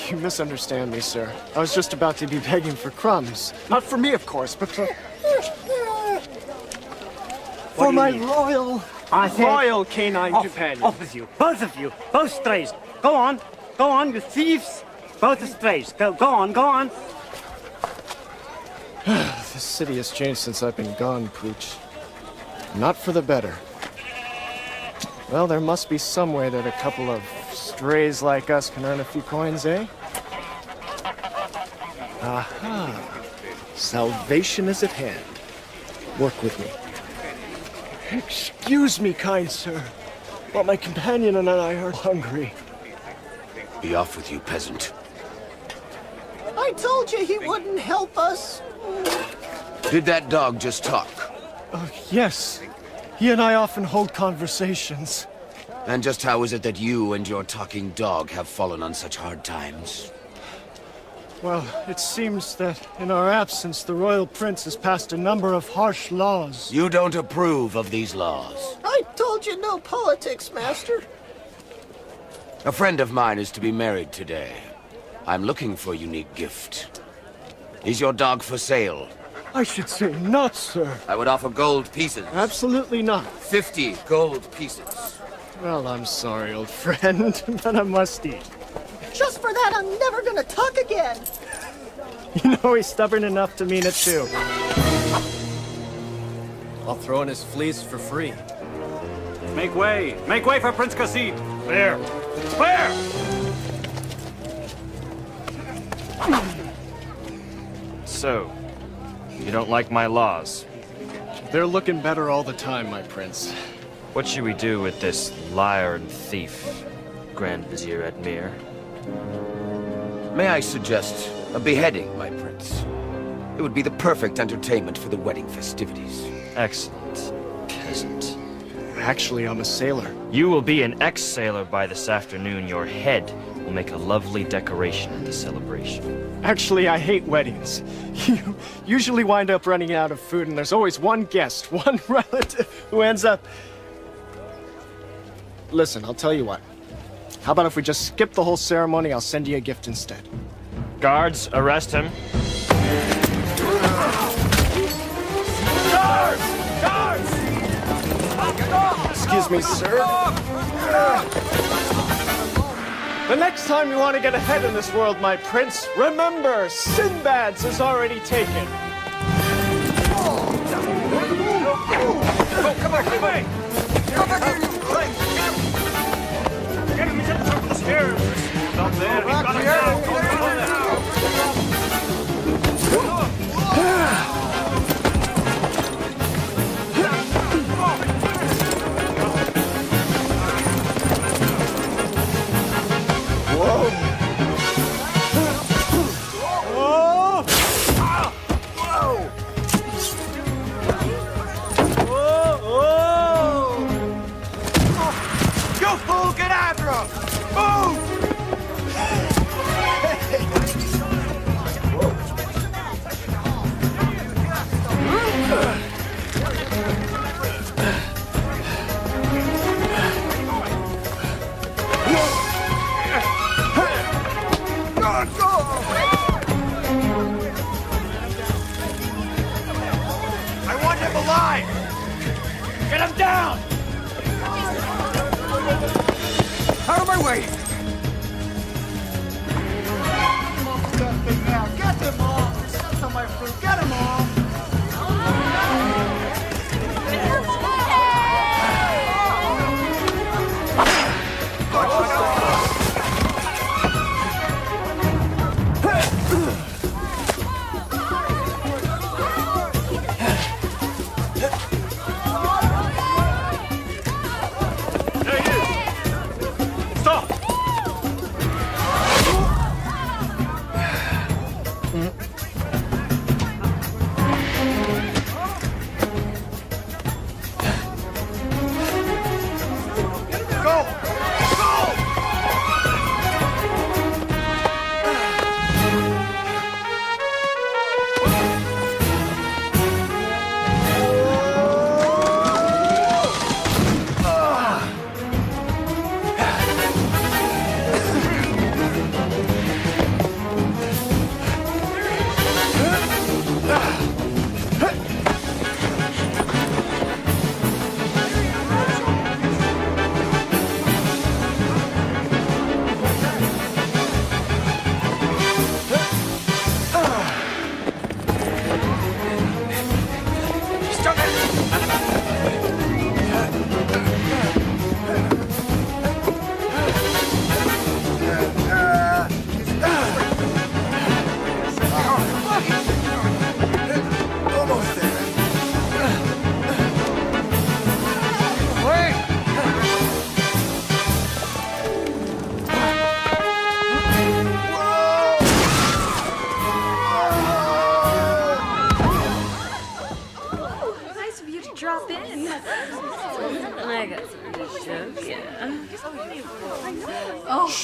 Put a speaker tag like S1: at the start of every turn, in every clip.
S1: You misunderstand me, sir. I was just about to be begging for crumbs. Not for me, of course, but for my royal canine companion.
S2: Off with you. Both of you. Both strays. Go on. Go on, you thieves. Both strays. Go on.
S1: This city has changed since I've been gone, Pooch. Not for the better. Well, there must be some way that a couple of strays like us can earn a few coins, eh? Aha. Salvation is at hand. Work with me. Excuse me, kind sir, but my companion and I are hungry.
S3: Be off with you, peasant.
S4: I told you he wouldn't help us.
S3: Did that dog just talk?
S1: Yes. He and I often hold conversations.
S3: And just how is it that you and your talking dog have fallen on such hard times?
S1: Well, it seems that in our absence, the royal prince has passed a number of harsh laws.
S3: You don't approve of these laws.
S4: I told you no politics, Master.
S3: A friend of mine is to be married today. I'm looking for a unique gift. Is your dog for sale?
S1: I should say not, sir.
S3: I would offer gold pieces.
S1: Absolutely not.
S3: 50 gold pieces.
S1: Well, I'm sorry, old friend, but I must eat.
S4: Just for that, I'm never gonna talk again.
S1: You know he's stubborn enough to mean it too.
S5: I'll throw in his fleece for free.
S2: Make way for Prince Cassid. Clear.
S5: So, you don't like my laws?
S1: They're looking better all the time, my prince.
S5: What should we do with this liar and thief, Grand Vizier Admir?
S3: May I suggest a beheading, my prince? It would be the perfect entertainment for the wedding festivities.
S5: Excellent, peasant.
S1: Actually, I'm a sailor.
S5: You will be an ex-sailor by this afternoon. Your head will make a lovely decoration at the celebration.
S1: Actually, I hate weddings. You usually wind up running out of food, and there's always one guest, one relative, who ends up... Listen, I'll tell you what. How about if we just skip the whole ceremony? I'll send you a gift instead.
S5: Guards, arrest him.
S1: Guards! Guards! Excuse me, sir. The next time you want to get ahead in this world, my prince, remember, Sindbad's is already taken.
S2: Oh, come back, come back! Come back here, you place! Get him to the top of the stairs! Stop there, he's got him down!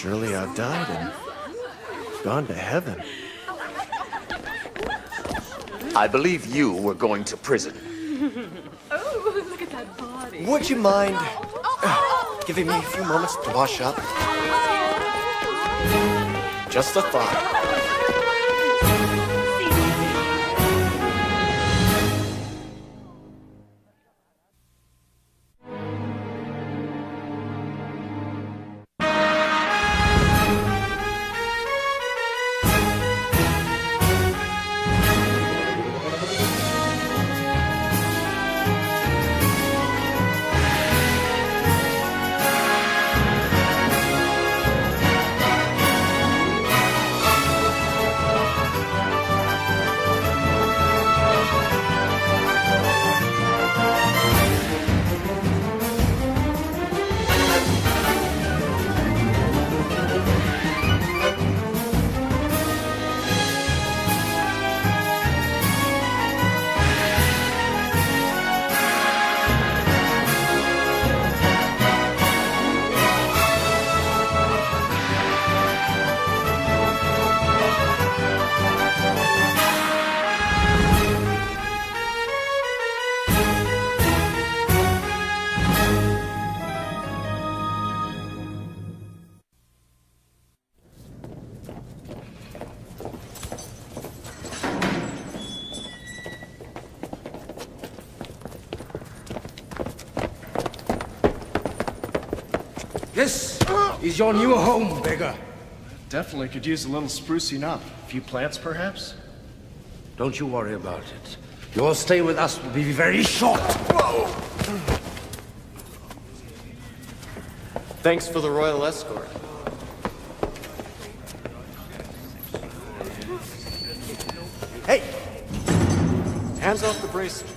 S1: Surely I've died and gone to heaven.
S6: I believe you were going to prison.
S7: Oh, look at that body.
S1: Would you mind giving me a few moments to wash up? Just a thought.
S8: This is your new home, beggar.
S1: Definitely could use a little sprucing up. A few plants, perhaps?
S8: Don't you worry about it. Your stay with us will be very short. Whoa!
S1: Thanks for the royal escort. Hey! Hands off the bracelet.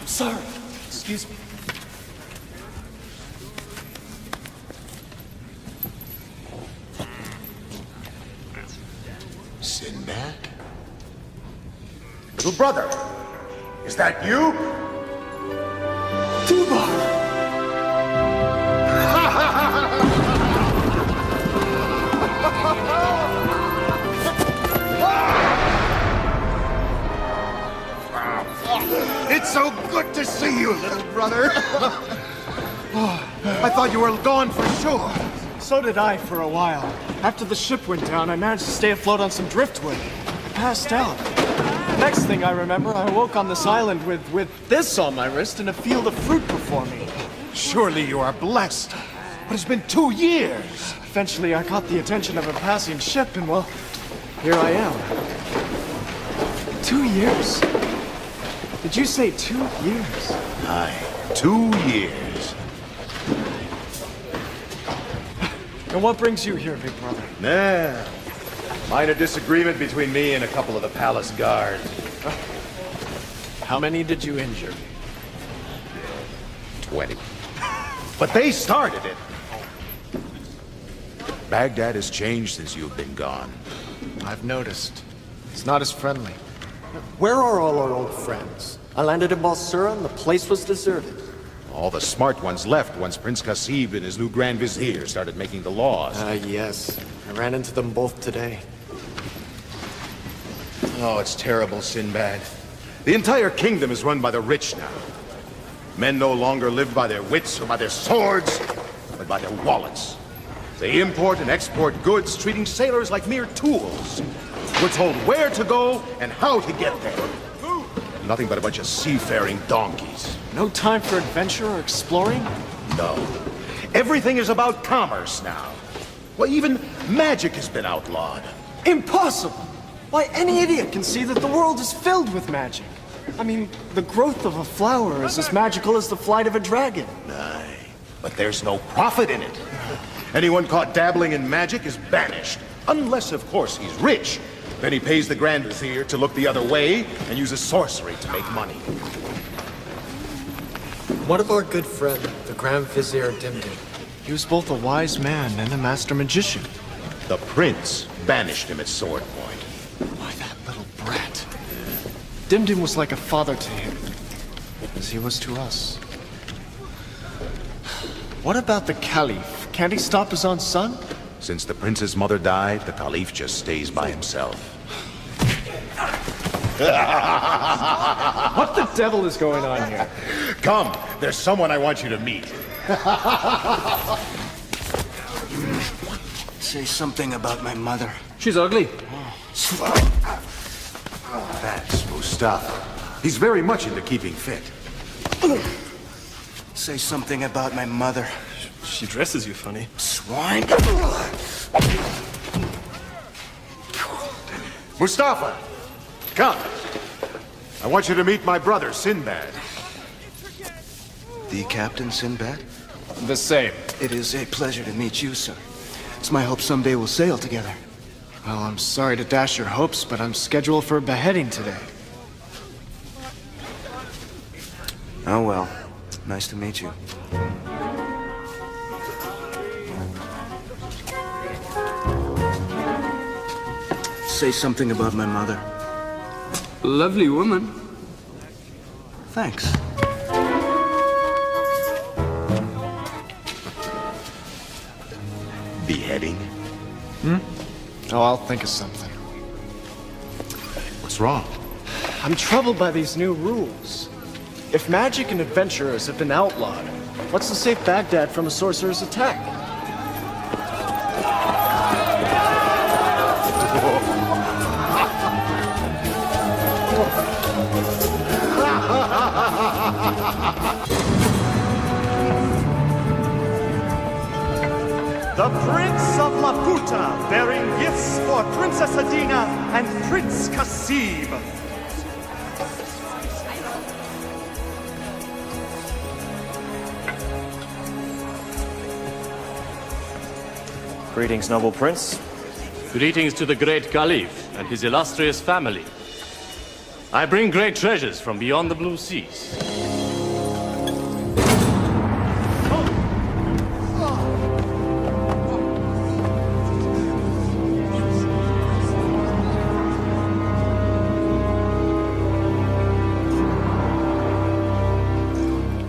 S1: Sorry. Excuse me.
S6: Sinbad? Little brother, is that you? It's so good to see you, little brother. I thought you were gone for sure.
S1: So did I for a while. After the ship went down, I managed to stay afloat on some driftwood. I passed out. Next thing I remember, I woke on this island with this on my wrist and a field of fruit before me.
S6: Surely you are blessed. But it's been 2 years.
S1: Eventually, I caught the attention of a passing ship, and well, here I am. 2 years? Did you say 2 years?
S6: Aye, 2 years.
S1: And what brings you here, big brother?
S6: Nah. Minor disagreement between me and a couple of the palace guards.
S1: How many did you injure?
S6: 20. But they started it. Baghdad has changed since you've been gone.
S1: I've noticed. It's not as friendly. Where are all our old friends? I landed in Balsura and the place was deserted.
S6: All the smart ones left once Prince Qasib and his new Grand Vizier started making the laws.
S1: Yes. I ran into them both today.
S6: Oh, it's terrible, Sinbad. The entire kingdom is run by the rich now. Men no longer live by their wits or by their swords, but by their wallets. They import and export goods, treating sailors like mere tools. We're told where to go and how to get there. Nothing but a bunch of seafaring donkeys.
S1: No time for adventure or exploring?
S6: No. Everything is about commerce now. Well, even magic has been outlawed.
S1: Impossible! Why, any idiot can see that the world is filled with magic. I mean, the growth of a flower is as magical as the flight of a dragon.
S6: Aye, but there's no profit in it. Anyone caught dabbling in magic is banished. Unless, of course, he's rich. Then he pays the Grand Vizier to look the other way and uses sorcery to make money.
S1: What of our good friend, the Grand Vizier Dimdim? He was both a wise man and a master magician.
S6: The prince banished him at sword point.
S1: Dimdim was like a father to him, as he was to us. What about the Caliph? Can't he stop his own son?
S6: Since the prince's mother died, the Caliph just stays by himself.
S1: What the devil is going on here?
S6: Come, there's someone I want you to meet.
S3: Say something about my mother.
S8: She's ugly.
S6: That's Mustafa. He's very much into keeping fit.
S3: Say something about my mother.
S2: She dresses you funny.
S3: Swine.
S6: Mustafa, come. I want you to meet my brother, Sinbad.
S3: The Captain Sindbad?
S1: The same.
S3: It is a pleasure to meet you, sir. It's my hope someday we'll sail together.
S1: Well, I'm sorry to dash your hopes, but I'm scheduled for a beheading today.
S3: Oh well. Nice to meet you. Say something about my mother.
S8: Lovely woman.
S3: Thanks.
S6: Beheading?
S1: Oh, I'll think of something.
S6: What's wrong?
S1: I'm troubled by these new rules. If magic and adventurers have been outlawed, what's to save Baghdad from a sorcerer's attack?
S2: The Prince of Laputa, bearing gifts for Princess Adina and Prince Kasib.
S5: Greetings, noble prince.
S9: Greetings to the great Caliph and his illustrious family. I bring great treasures from beyond the blue seas.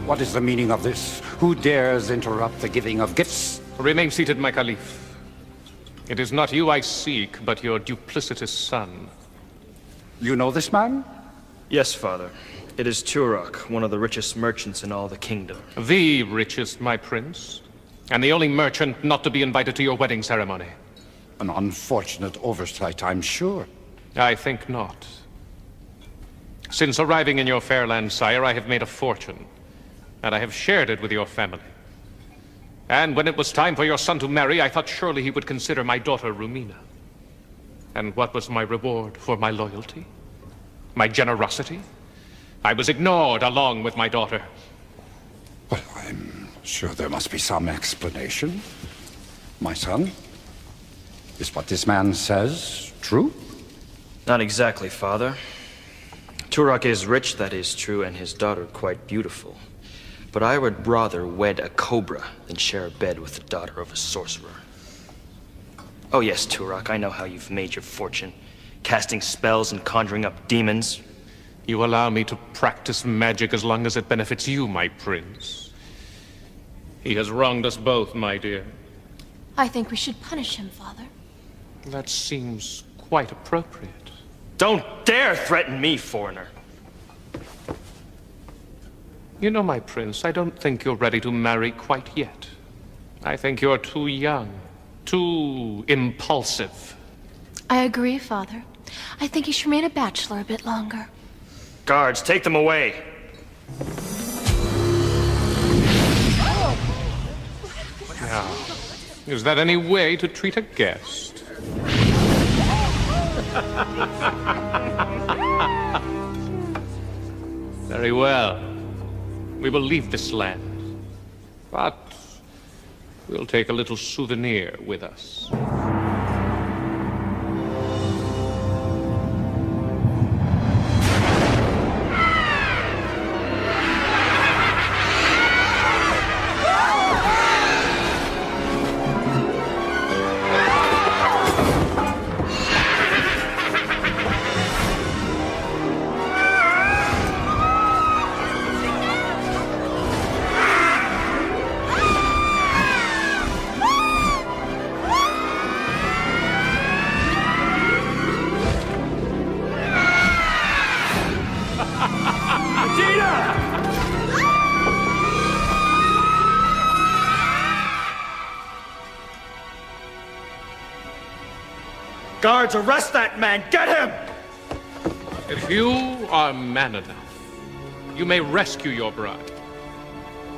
S10: What is the meaning of this? Who dares interrupt the giving of gifts?
S9: Remain seated, my Caliph. It is not you I seek, but your duplicitous son.
S10: You know this man?
S5: Yes, father. It is Turok, one of the richest merchants in all the kingdom.
S9: The richest, my prince. And the only merchant not to be invited to your wedding ceremony.
S10: An unfortunate oversight, I'm sure.
S9: I think not. Since arriving in your fair land, sire, I have made a fortune. And I have shared it with your family. And when it was time for your son to marry, I thought surely he would consider my daughter Rumina. And what was my reward for my loyalty? My generosity? I was ignored along with my daughter.
S10: Well, I'm sure there must be some explanation. My son, is what this man says true?
S5: Not exactly, father. Turok is rich, that is true, and his daughter quite beautiful. But I would rather wed a cobra than share a bed with the daughter of a sorcerer. Oh yes, Turok, I know how you've made your fortune, casting spells and conjuring up demons.
S9: You allow me to practice magic as long as it benefits you, my prince. He has wronged us both, my dear.
S7: I think we should punish him, Father.
S9: That seems quite appropriate.
S5: Don't dare threaten me, foreigner.
S9: You know, my prince, I don't think you're ready to marry quite yet. I think you're too young, too impulsive.
S7: I agree, Father. I think he should remain a bachelor a bit longer.
S5: Guards, take them away.
S9: Now, is that any way to treat a guest? Very well. We will leave this land, but we'll take a little souvenir with us.
S5: Guards, arrest that man! Get him!
S9: If you are man enough, you may rescue your bride.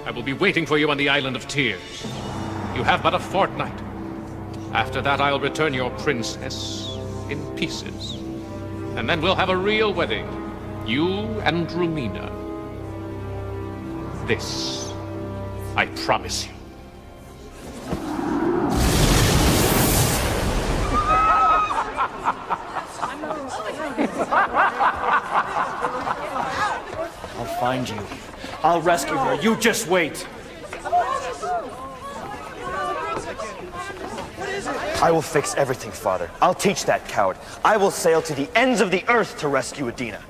S9: I will be waiting for you on the Island of Tears. You have but a fortnight. After that, I'll return your princess in pieces. And then we'll have a real wedding. You and Rumina. This, I promise you.
S5: I'll find you. I'll rescue her. You just wait. I will fix everything, Father. I'll teach that coward. I will sail to the ends of the earth to rescue Adina.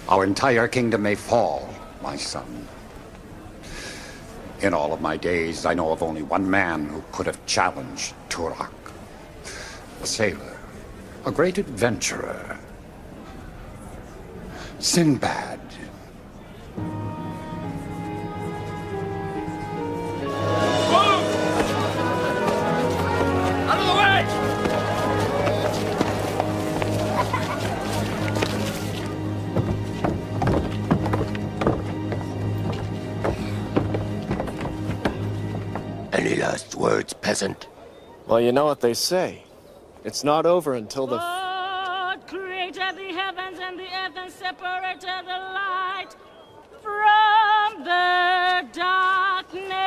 S10: Our entire kingdom may fall, my son. In all of my days, I know of only one man who could have challenged Turak. A sailor, a great adventurer. Sinbad.
S2: Out of the way!
S8: Any last words, peasant?
S1: Well, you know what they say. It's not over until the...
S11: God created the heavens and the earth and separated the light from the darkness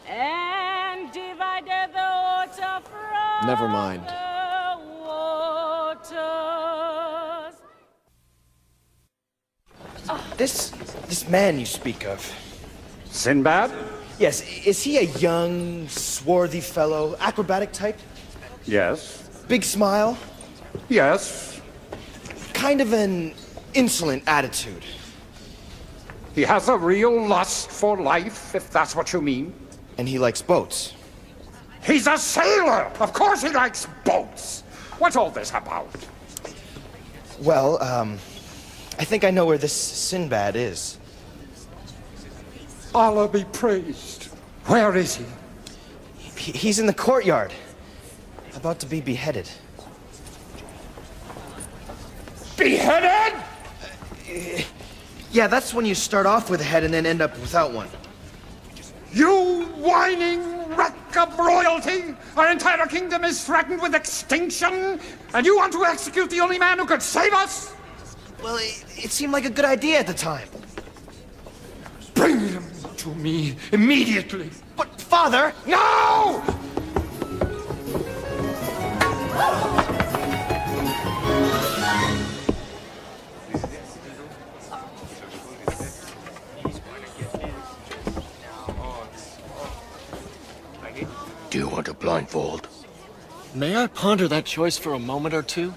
S11: and divided the water from
S1: Never mind.
S11: the waters.
S5: This man you speak of.
S10: Sinbad?
S5: Yes, is he a young, swarthy fellow, acrobatic type?
S10: Yes.
S5: Big smile?
S10: Yes.
S5: Kind of an insolent attitude.
S10: He has a real lust for life, if that's what you mean.
S5: And he likes boats.
S10: He's a sailor! Of course he likes boats! What's all this about?
S5: Well, I think I know where this Sinbad is.
S10: Allah be praised. Where is he?
S5: He's in the courtyard, about to be beheaded.
S10: Beheaded?
S5: Yeah, that's when you start off with a head and then end up without one.
S10: You whining wreck of royalty! Our entire kingdom is threatened with extinction, and you want to execute the only man who could save us?
S5: Well, it seemed like a good idea at the time.
S10: Bring him to me immediately.
S5: But, Father!
S10: No!
S8: Do you want a blindfold?
S1: May I ponder that choice for a moment or two?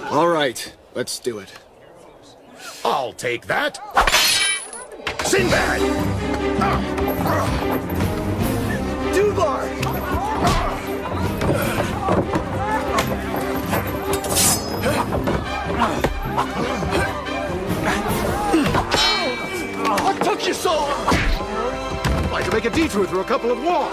S1: All right, let's do it.
S6: I'll take that. Sinbad!
S5: Dubar!
S1: What took you so long?
S6: Like to make a detour through a couple of walls.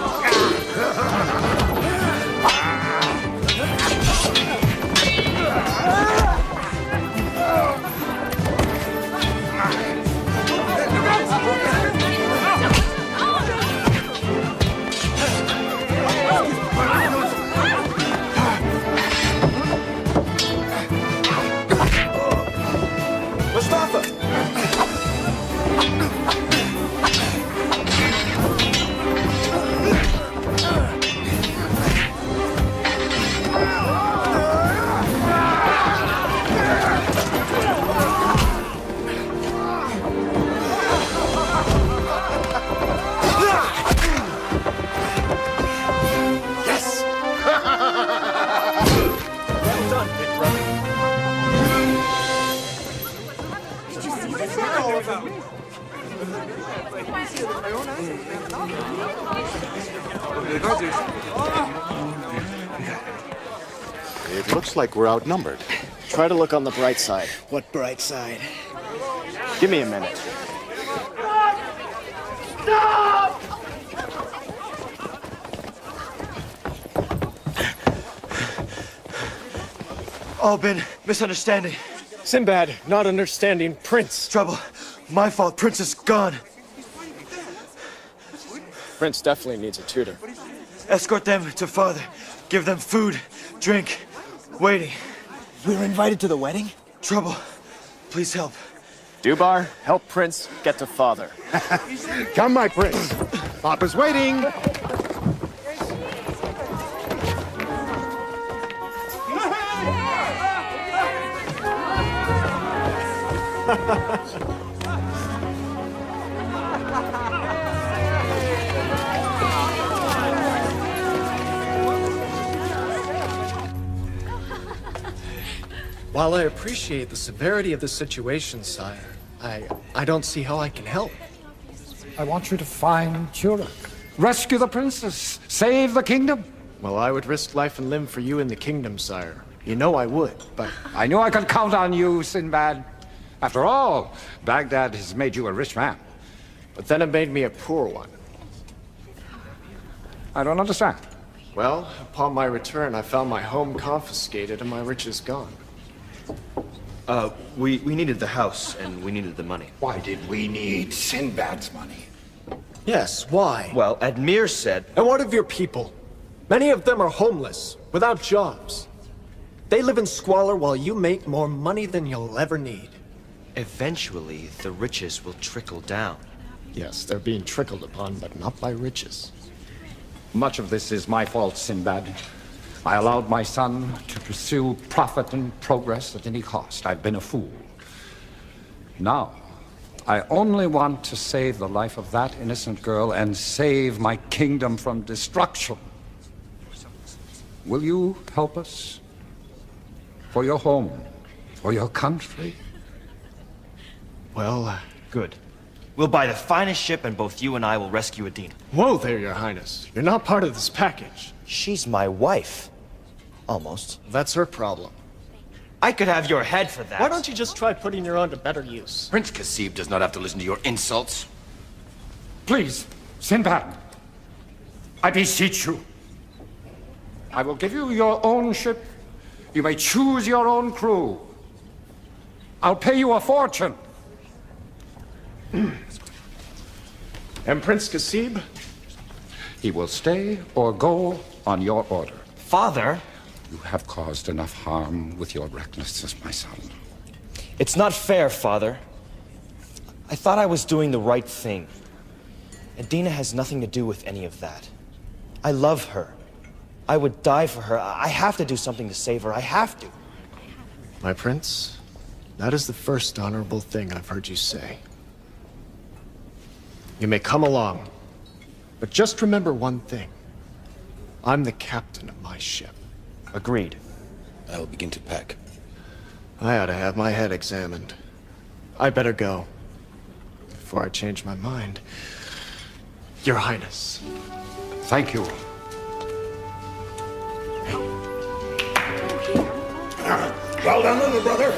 S6: It looks like we're outnumbered.
S1: Try to look on the bright side.
S4: What bright side?
S1: Give me a minute.
S2: Stop!
S12: All been misunderstanding.
S1: Sinbad, not understanding. Prince.
S12: Trouble. My fault. Prince is gone.
S1: Prince definitely needs a tutor.
S12: Escort them to father. Give them food, drink, waiting.
S4: We were invited to the wedding?
S12: Trouble. Please help.
S1: Dubar, help Prince get to father.
S6: Come, my prince. Papa's waiting.
S1: While I appreciate the severity of the situation, sire, I don't see how I can help.
S10: I want you to find Turok. Rescue the princess. Save the kingdom.
S1: Well, I would risk life and limb for you in the kingdom, sire. You know I would, but...
S10: I knew I could count on you, Sinbad. After all, Baghdad has made you a rich man.
S1: But then it made me a poor one.
S10: I don't understand.
S1: Well, upon my return, I found my home confiscated and my riches gone.
S5: We needed the house, and we needed the money.
S10: Why did we need Sinbad's money?
S1: Yes, why?
S5: Well, Admir said...
S1: And what of your people? Many of them are homeless, without jobs. They live in squalor while you make more money than you'll ever need.
S5: Eventually, the riches will trickle down.
S1: Yes, they're being trickled upon, but not by riches.
S10: Much of this is my fault, Sinbad. I allowed my son to pursue profit and progress at any cost. I've been a fool. Now, I only want to save the life of that innocent girl and save my kingdom from destruction. Will you help us? For your home, for your country?
S1: Well,
S5: Good. We'll buy the finest ship, and both you and I will rescue Adina.
S1: Whoa there, your highness. You're not part of this package.
S5: She's my wife. Almost.
S1: That's her problem.
S5: I could have your head for that.
S1: Why don't you just try putting her on to better use?
S3: Prince Kasib does not have to listen to your insults.
S10: Please, Sinbad. I beseech you. I will give you your own ship. You may choose your own crew. I'll pay you a fortune.
S1: And Prince Kasib?
S10: He will stay or go on your order.
S5: Father?
S10: You have caused enough harm with your recklessness, my son.
S5: It's not fair, Father. I thought I was doing the right thing. Adina has nothing to do with any of that. I love her. I would die for her. I have to do something to save her. I have to.
S1: My prince, that is the first honorable thing I've heard you say. You may come along, but just remember one thing. I'm the captain of my ship.
S5: Agreed.
S3: I will begin to pack.
S1: I ought to have my head examined. I better go. Before I change my mind. Your Highness.
S10: Thank you.
S6: Well done, little brother.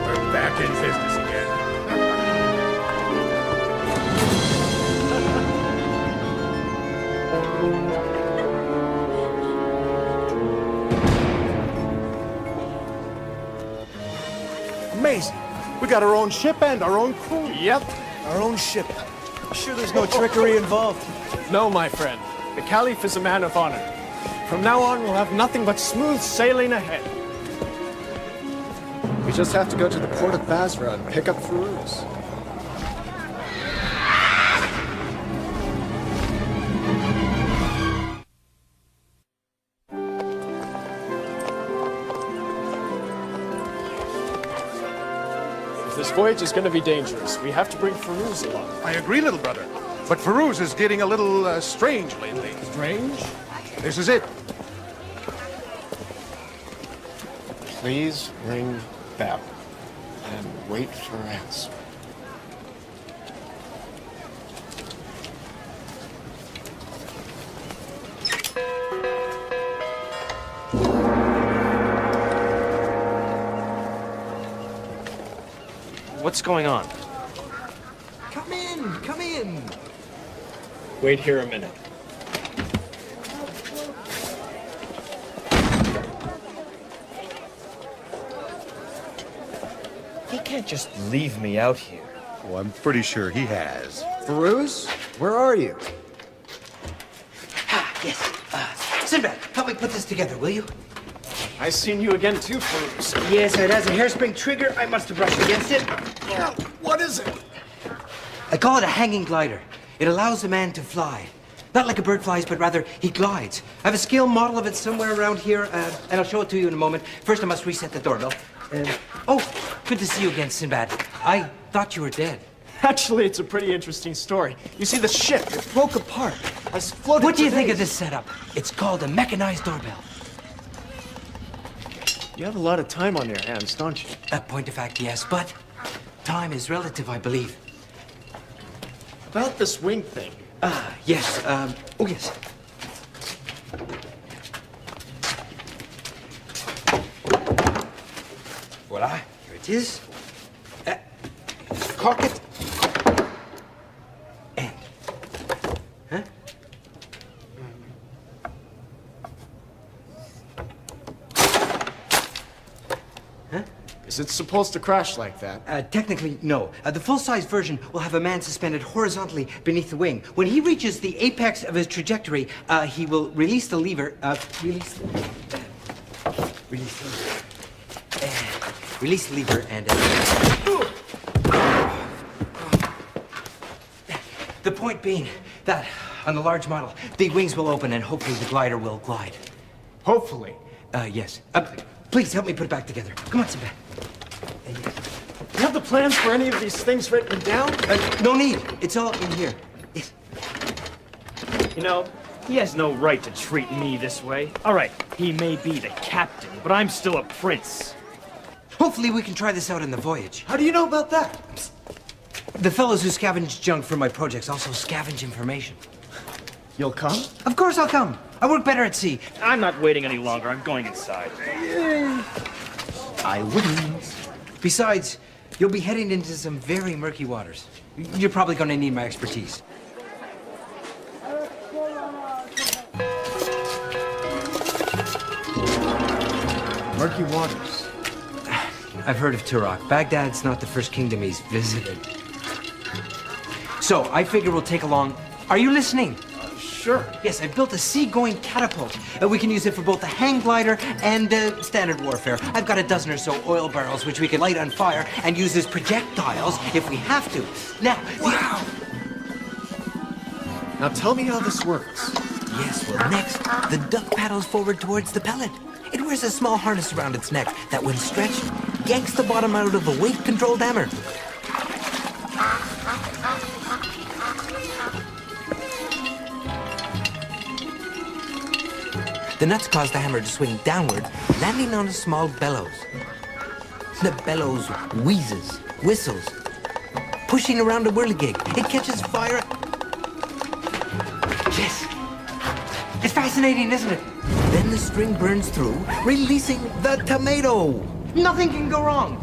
S6: We're back in business again.
S4: Amazing. We got our own ship and our own crew.
S1: Yep.
S4: Our own ship. Sure there's no trickery involved?
S1: No, my friend. The Caliph is a man of honor. From now on, we'll have nothing but smooth sailing ahead. We just have to go to the port of Basra and pick up Firuz. If this voyage is going to be dangerous, we have to bring Firuz along.
S6: I agree, little brother. But Firuz is getting a little strange lately.
S1: Strange?
S6: This is it.
S1: Please ring bell and wait for answer.
S5: What's going on?
S13: Come in, come in.
S1: Wait here a minute.
S5: He can't just leave me out here.
S6: Oh, I'm pretty sure he has.
S1: Farouz, where are you?
S13: Yes. Sinbad, help me put this together, will you?
S1: I seen you again too, Farouz.
S13: Yes, it has a hairspring trigger. I must have brushed against it.
S1: What is it?
S13: I call it a hanging glider. It allows a man to fly. Not like a bird flies, but rather he glides. I have a scale model of it somewhere around here, and I'll show it to you in a moment. First, I must reset the doorbell. Oh, good to see you again, Sinbad. I thought you were dead.
S1: Actually, it's a pretty interesting story. You see, the ship, it broke apart. I was floating
S13: What do you
S1: for
S13: think
S1: days.
S13: of this setup? It's called a mechanized doorbell.
S1: You have a lot of time on your hands, don't you?
S13: A point of fact, yes, but time is relative, I believe.
S1: About this wing thing.
S13: Yes, oh yes. Voila, here it is. Cock it. And. Huh? Huh?
S1: Is it supposed to crash like that?
S13: Technically, no. The full-size version will have a man suspended horizontally beneath the wing. When he reaches the apex of his trajectory, he will release the lever. Release the lever and. The point being that on the large model, the wings will open and hopefully the glider will glide.
S1: Hopefully.
S13: Yes. Please help me put it back together. Come on, Sinbad.
S1: You have the plans for any of these things written down?
S13: No need. It's all in here. Yes.
S5: You know, he has no right to treat me this way. All right, he may be the captain, but I'm still a prince.
S13: Hopefully we can try this out on the voyage.
S1: How do you know about that?
S13: The fellows who scavenge junk for my projects also scavenge information.
S1: You'll come?
S13: Of course I'll come. I work better at sea.
S5: I'm not waiting any longer. I'm going inside.
S13: I wouldn't. Besides, you'll be heading into some very murky waters. You're probably going to need my expertise.
S1: Murky waters.
S13: I've heard of Turok. Baghdad's not the first kingdom he's visited. So, I figure we'll take along... Are you listening?
S1: Sure.
S13: Yes, I built a sea-going catapult. We can use it for both the hang glider and standard warfare. I've got a dozen or so oil barrels which we can light on fire and use as projectiles if we have to. Now,
S1: wow! Now tell me how this works.
S13: Yes, well, next, the duck paddles forward towards the pellet. It wears a small harness around its neck that, when stretched, yanks the bottom out of a weight-controlled hammer. The nuts cause the hammer to swing downward, landing on a small bellows. The bellows wheezes, whistles, pushing around a whirligig. It catches fire. Yes. It's fascinating, isn't it? Then the string burns through, releasing the tomato. Nothing can go wrong.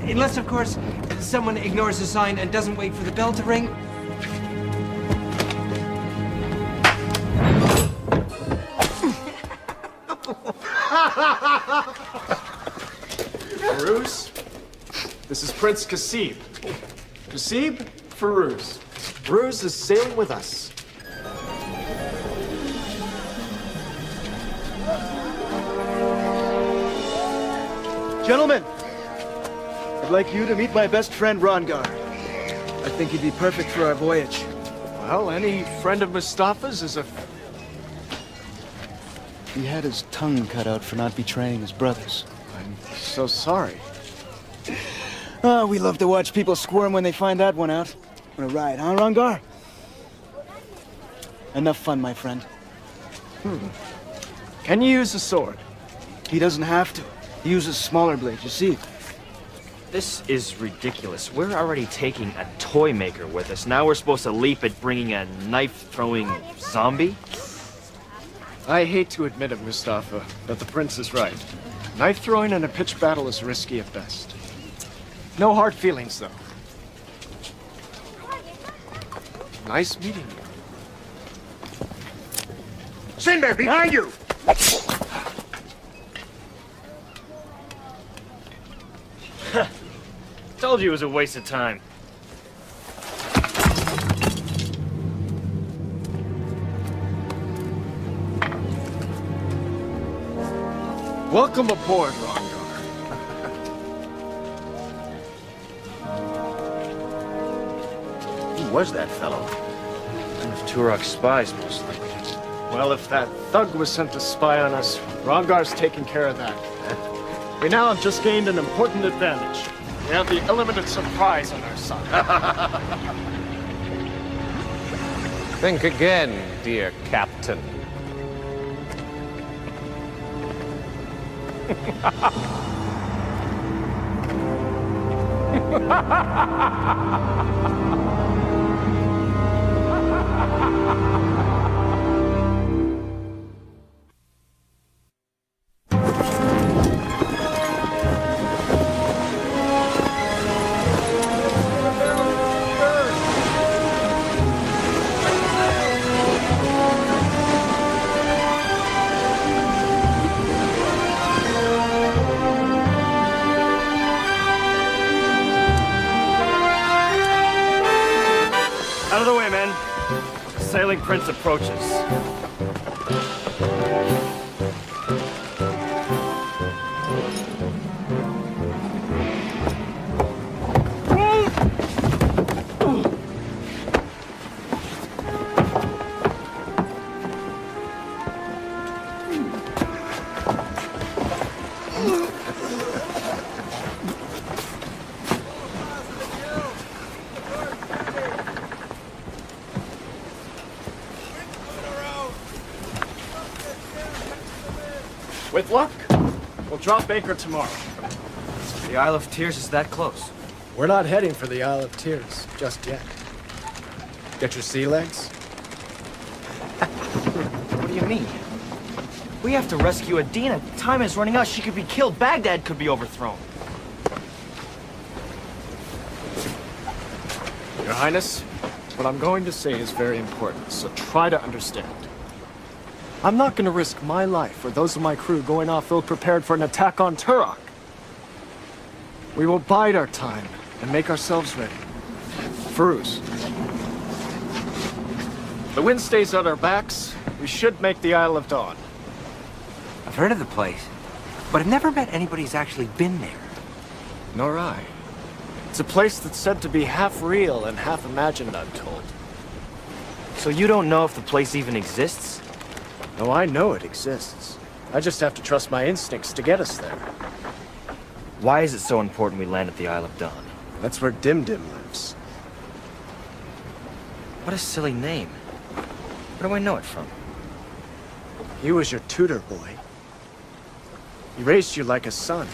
S13: Unless, of course, someone ignores the sign and doesn't wait for the bell to ring.
S1: Farouz, this is Prince Kasib. Kasib, Farouz. Farouz is sailing with us.
S14: Gentlemen, I'd like you to meet my best friend, Rongar. I think he'd be perfect for our voyage.
S1: Well, any friend of Mustafa's is a...
S14: He had his tongue cut out for not betraying his brothers.
S1: I'm so sorry.
S14: Oh, we love to watch people squirm when they find that one out. Want a ride, huh, Rongar? Enough fun, my friend.
S1: Can you use a sword?
S14: He doesn't have to. He uses smaller blades, you see.
S5: This is ridiculous. We're already taking a toy maker with us. Now we're supposed to leap at bringing a knife-throwing zombie?
S1: I hate to admit it, Mustafa, but the prince is right. Knife throwing in a pitched battle is risky at best. No hard feelings, though. Nice meeting you.
S6: Sinbad, behind you!
S12: Told you it was a waste of time.
S1: Welcome aboard, Rongar.
S6: Who was that fellow?
S5: One of Turok's spies, most likely.
S1: Well, if that thug was sent to spy on us, Rongar's taking care of that. We now have just gained an important advantage. We have the element of surprise on our side.
S9: Think again, dear Captain.
S12: Out of the way, men. The sailing prince approaches.
S1: With luck, we'll drop anchor tomorrow.
S13: The Isle of Tears is that close.
S1: We're not heading for the Isle of Tears just yet. Get your sea legs?
S13: What do you mean? We have to rescue Adina. Time is running out. She could be killed. Baghdad could be overthrown.
S1: Your Highness, what I'm going to say is very important, so try to understand. I'm not going to risk my life or those of my crew going off ill-prepared for an attack on Turok. We will bide our time and make ourselves ready. Firuz. The wind stays at our backs. We should make the Isle of Dawn.
S13: I've heard of the place, but I've never met anybody who's actually been there.
S1: Nor I. It's a place that's said to be half real and half imagined, I'm told.
S13: So you don't know if the place even exists?
S1: No, I know it exists. I just have to trust my instincts to get us there.
S13: Why is it so important we land at the Isle of Dawn?
S1: That's where Dim Dim lives.
S13: What a silly name. Where do I know it from?
S1: He was your tutor, boy. He raised you like a son.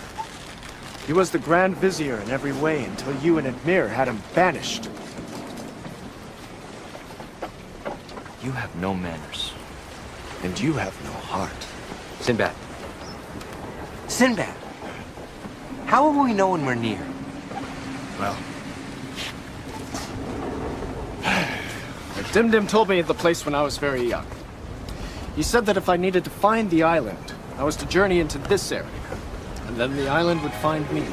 S1: He was the Grand Vizier in every way until you and Admir had him banished.
S13: You have no manners.
S1: And you have no heart.
S13: Sinbad. Sinbad! How will we know when we're near?
S1: Well... Dim Dim told me of the place when I was very young. He said that if I needed to find the island, I was to journey into this area. And then the island would find me.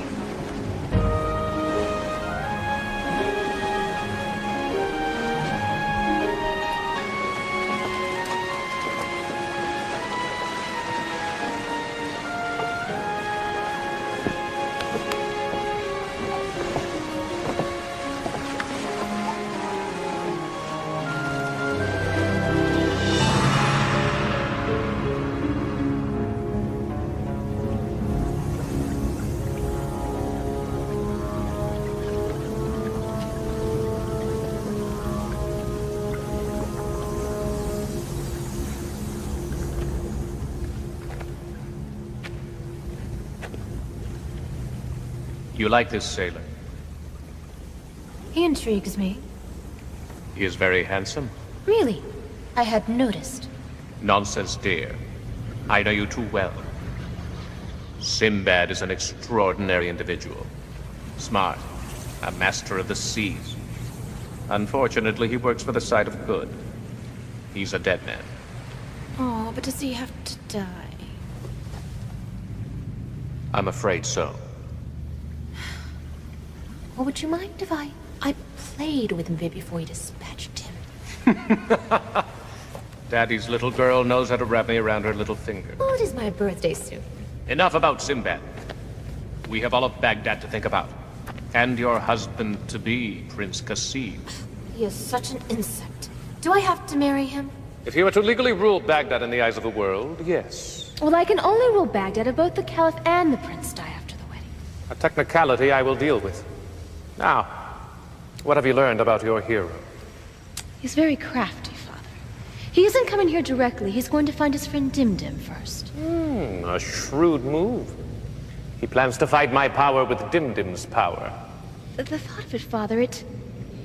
S9: You like this sailor?
S7: He intrigues me.
S9: He is very handsome.
S7: Really? I hadn't noticed.
S9: Nonsense, dear. I know you too well. Sinbad is an extraordinary individual. Smart. A master of the seas. Unfortunately, he works for the side of good. He's a dead man.
S7: Oh, but does he have to die?
S9: I'm afraid so.
S7: Well, would you mind if I played with him a bit before you dispatched him?
S9: Daddy's little girl knows how to wrap me around her little finger.
S7: Oh, it is my birthday soon.
S9: Enough about Sinbad. We have all of Baghdad to think about. And your husband-to-be, Prince Qasim.
S7: He is such an insect. Do I have to marry him?
S9: If he were to legally rule Baghdad in the eyes of the world, yes.
S7: Well, I can only rule Baghdad if both the Caliph and the Prince die after the wedding.
S9: A technicality I will deal with. Now, what have you learned about your hero?
S7: He's very crafty, Father. He isn't coming here directly. He's going to find his friend Dimdim first.
S9: A shrewd move. He plans to fight my power with Dimdim's power.
S7: The thought of it, Father, it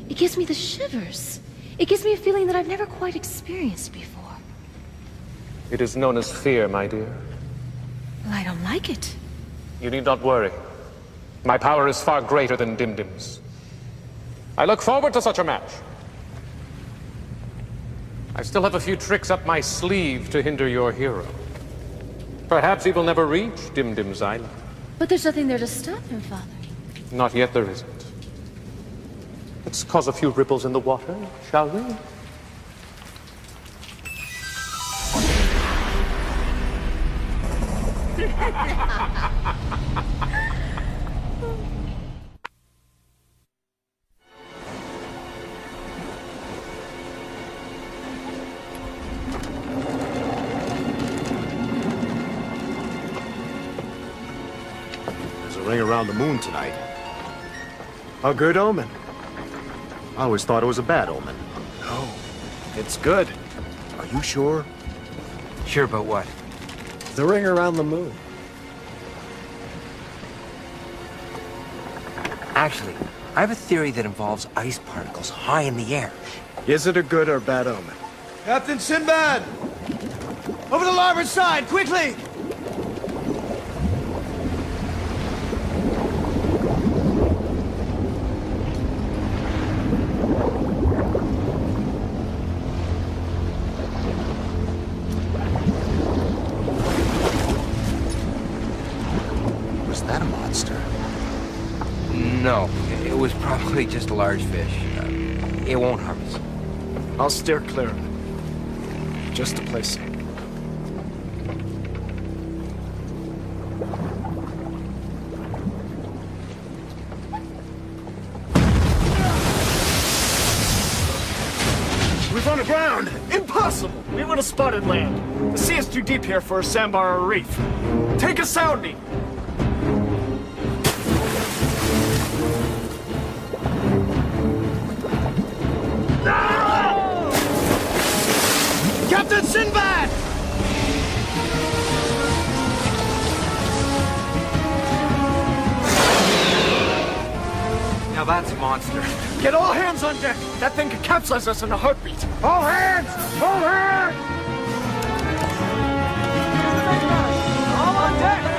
S7: gives me the shivers. It gives me a feeling that I've never quite experienced before.
S9: It is known as fear, my dear.
S7: Well, I don't like it.
S9: You need not worry. My power is far greater than Dimdim's. I look forward to such a match. I still have a few tricks up my sleeve to hinder your hero. Perhaps he will never reach Dimdim's island.
S7: But there's nothing there to stop him, Father.
S9: Not yet there isn't. Let's cause a few ripples in the water, shall we?
S6: Ring around the moon tonight.
S4: A good omen.
S6: I always thought it was a bad omen.
S4: No, it's good.
S6: Are you sure?
S13: Sure about what?
S4: The ring around the moon.
S13: Actually, I have a theory that involves ice particles high in the air.
S4: Is it a good or bad omen?
S14: Captain Sinbad! Over the larboard side, quickly!
S13: No, it was probably just a large fish. It won't harm us.
S1: I'll steer clear of it. Just to play safe.
S14: We've run aground!
S1: Impossible! We would have spotted land. The sea is too deep here for a sandbar or a reef. Take a sounding!
S14: Captain Sinbad!
S13: Now that's a monster.
S1: Get all hands on deck! That thing could capsize us in a heartbeat!
S14: All hands! All hands!
S1: All on deck!